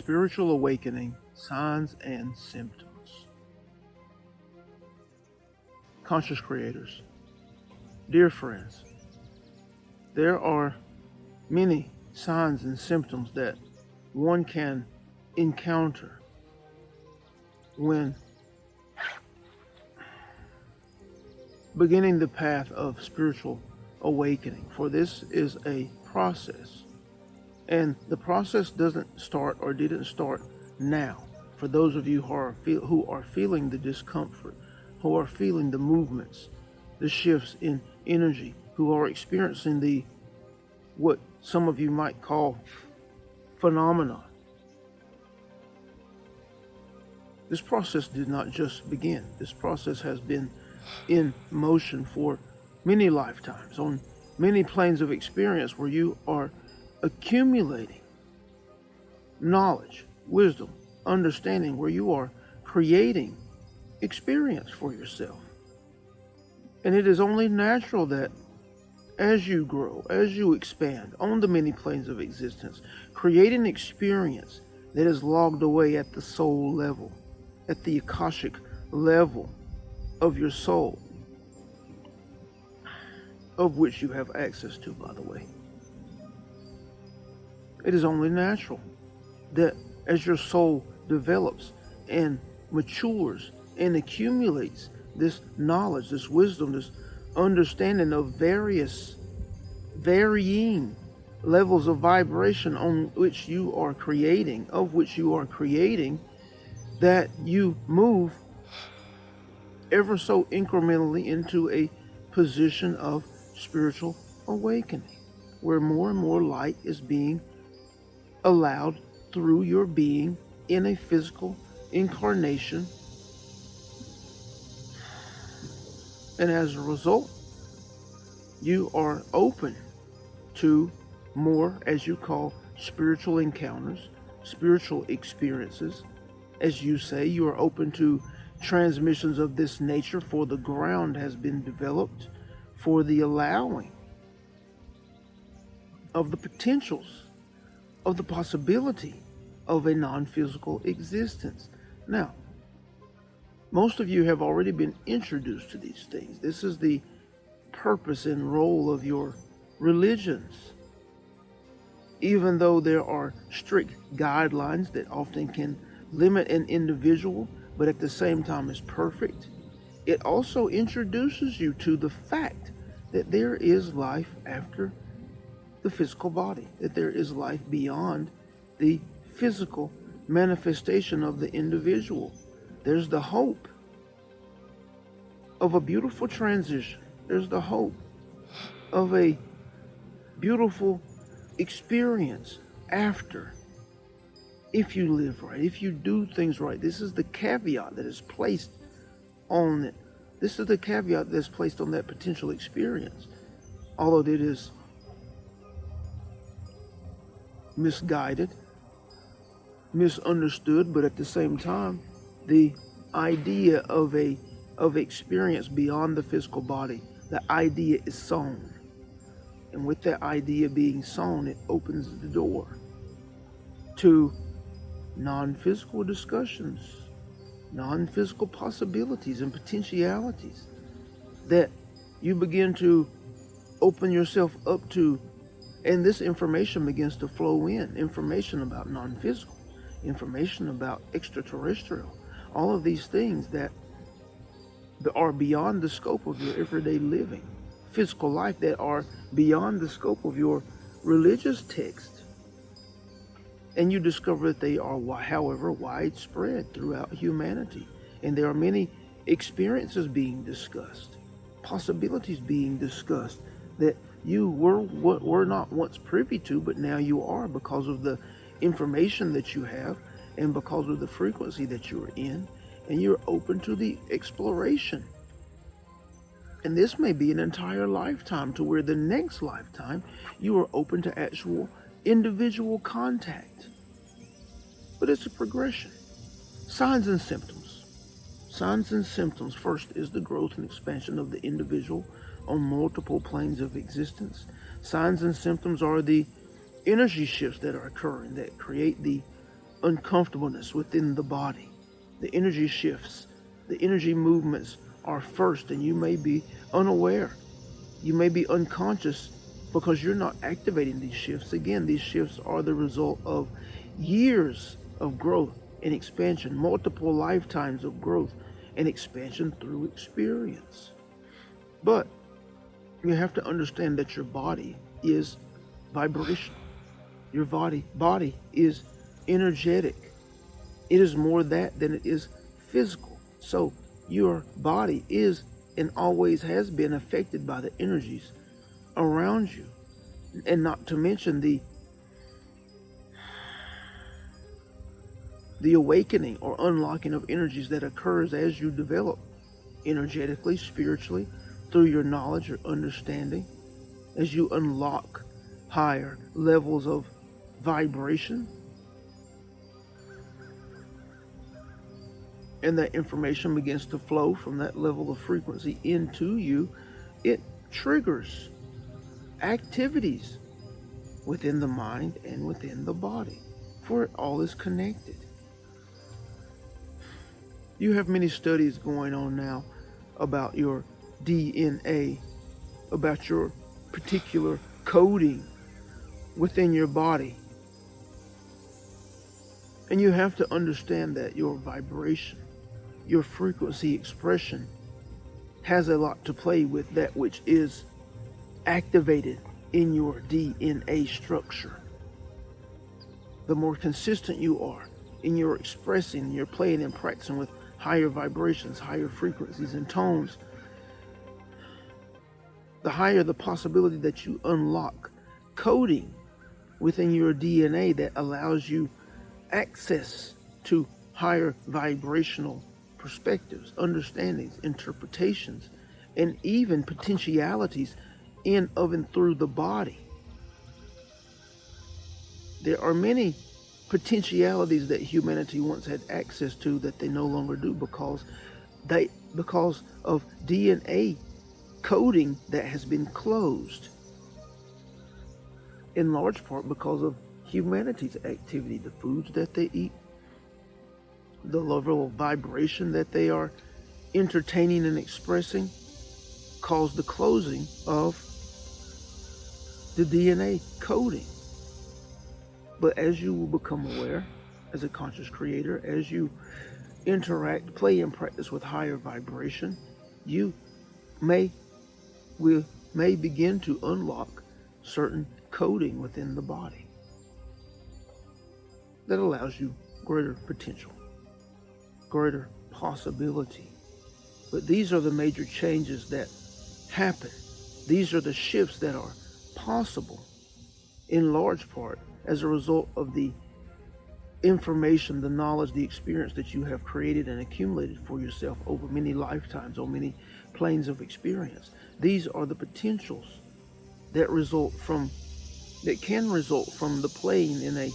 spiritual awakening, signs and symptoms. Conscious creators, dear friends, there are many signs and symptoms that one can encounter when beginning the path of spiritual awakening, for this is a process. And the process doesn't start or didn't start now. For those of you who are feeling the discomfort, who are feeling the movements, the shifts in energy, who are experiencing the what some of you might call phenomenon. This process did not just begin. This process has been in motion for many lifetimes, on many planes of experience, where you are accumulating knowledge, wisdom, understanding, where you are creating experience for yourself. And it is only natural that as you grow, as you expand on the many planes of existence, creating experience that is logged away at the soul level, at the Akashic level of your soul, of which you have access to, by the way. It is only natural that as your soul develops and matures and accumulates this knowledge, this wisdom, this understanding of varying levels of vibration on which you are creating, that you move ever so incrementally into a position of spiritual awakening, where more and more light is being allowed through your being in a physical incarnation. And as a result, you are open to more, as you call, spiritual encounters, spiritual experiences. As you say, you are open to transmissions of this nature, for the ground has been developed for the allowing of the potentials, of the possibility of a non-physical existence. Now, most of you have already been introduced to these things. This is the purpose and role of your religions. Even though there are strict guidelines that often can limit an individual, but at the same time is perfect, it also introduces you to the fact that there is life after the physical body, that there is life beyond the physical manifestation of the individual. There's the hope of a beautiful transition. There's the hope of a beautiful experience after, if you live right, if you do things right. This is the caveat that is placed on it. This is the caveat that's placed on that potential experience. Although it is misguided, misunderstood, but at the same time, the idea of experience beyond the physical body, the idea is sown. And with that idea being sown, it opens the door to non-physical discussions, non-physical possibilities and potentialities that you begin to open yourself up to, and this information begins to flow in. Information about non-physical, information about extraterrestrial, all of these things that are beyond the scope of your everyday living, physical life, that are beyond the scope of your religious text. And you discover that they are, however, widespread throughout humanity. And there are many experiences being discussed, possibilities being discussed that you were not once privy to, but now you are, because of the information that you have and because of the frequency that you are in, and you're open to the exploration. And this may be an entire lifetime, to where the next lifetime you are open to actual individual contact. But it's a progression. Signs and symptoms. Signs and symptoms. First is the growth and expansion of the individual on multiple planes of existence. Signs and symptoms are the energy shifts that are occurring, that create the uncomfortableness within the body. The energy shifts, the energy movements are first, and you may be unaware. You may be unconscious because you're not activating these shifts. Again, these shifts are the result of years of growth and expansion, multiple lifetimes of growth and expansion through experience. But you have to understand that your body is vibrational. Your body is energetic. It is more that than it is physical. So your body is and always has been affected by the energies around you. And not to mention the awakening or unlocking of energies that occurs as you develop energetically, spiritually, through your knowledge or understanding, as you unlock higher levels of vibration. And that information begins to flow from that level of frequency into you. It triggers activities within the mind and within the body, for it all is connected. You have many studies going on now about your DNA, about your particular coding within your body. And you have to understand that your vibration, your frequency expression has a lot to play with that which is activated in your DNA structure. The more consistent you are in your expressing, your playing and practicing with higher vibrations, higher frequencies and tones, the higher the possibility that you unlock coding within your DNA that allows you access to higher vibrational perspectives, understandings, interpretations, and even potentialities in, of, and through the body. There are many potentialities that humanity once had access to that they no longer do because of DNA coding that has been closed, in large part because of humanity's activity, the foods that they eat, the level of vibration that they are entertaining and expressing, caused the closing of the DNA coding. But as you will become aware as a conscious creator, as you interact, play, and practice with higher vibration, you may begin to unlock certain coding within the body that allows you greater potential, greater possibility. But these are the major changes that happen. These are the shifts that are possible in large part as a result of the information, the knowledge, the experience that you have created and accumulated for yourself over many lifetimes, or many planes of experience. These are the potentials that can result from the playing in a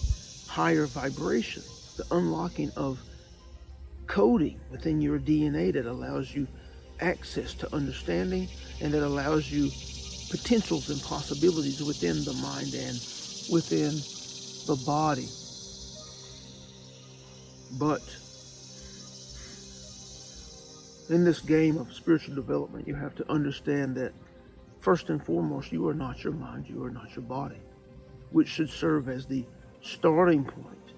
higher vibration, the unlocking of coding within your DNA that allows you access to understanding and that allows you potentials and possibilities within the mind and within the body. But in this game of spiritual development, you have to understand that first and foremost, you are not your mind, you are not your body, which should serve as the starting point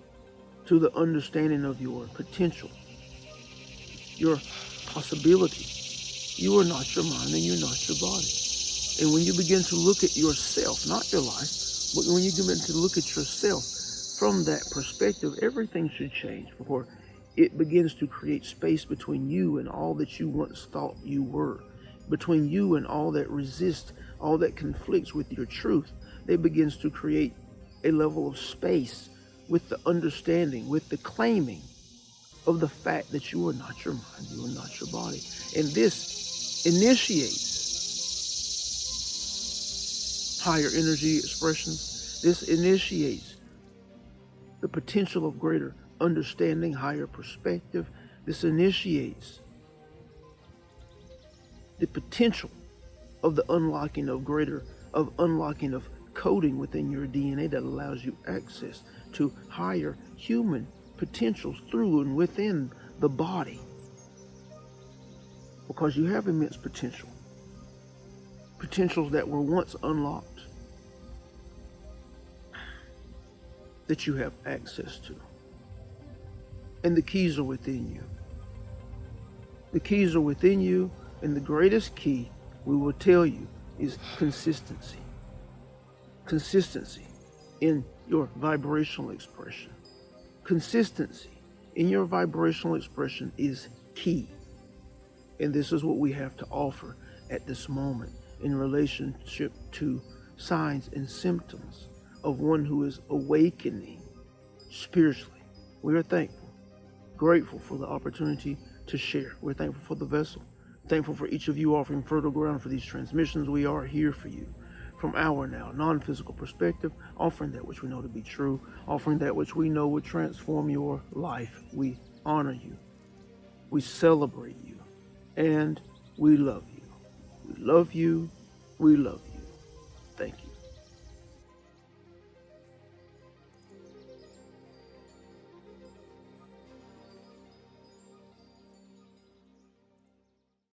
to the understanding of your potential, your possibility. You are not your mind and you're not your body. And when you begin to look at yourself, not your life, but when you begin to look at yourself from that perspective, everything should change, for it begins to create space between you and all that you once thought you were, between you and all that resists, all that conflicts with your truth. It begins to create a level of space with the understanding, with the claiming of the fact that you are not your mind, you are not your body. And this initiates higher energy expressions. This initiates the potential of greater understanding, higher perspective. This initiates the potential of the unlocking of coding within your DNA that allows you access to higher human potentials through and within the body, because you have immense potentials that were once unlocked, that you have access to. And the keys are within you. The keys are within you, and the greatest key, we will tell you, is consistency. Consistency in your vibrational expression. Consistency in your vibrational expression is key. And this is what we have to offer at this moment in relationship to signs and symptoms of one who is awakening spiritually. We are thankful, grateful for the opportunity to share. We're thankful for the vessel. Thankful for each of you offering fertile ground for these transmissions. We are here for you from our now non-physical perspective, offering that which we know to be true, offering that which we know would transform your life. We honor you. We celebrate you. And we love you. We love you. We love you.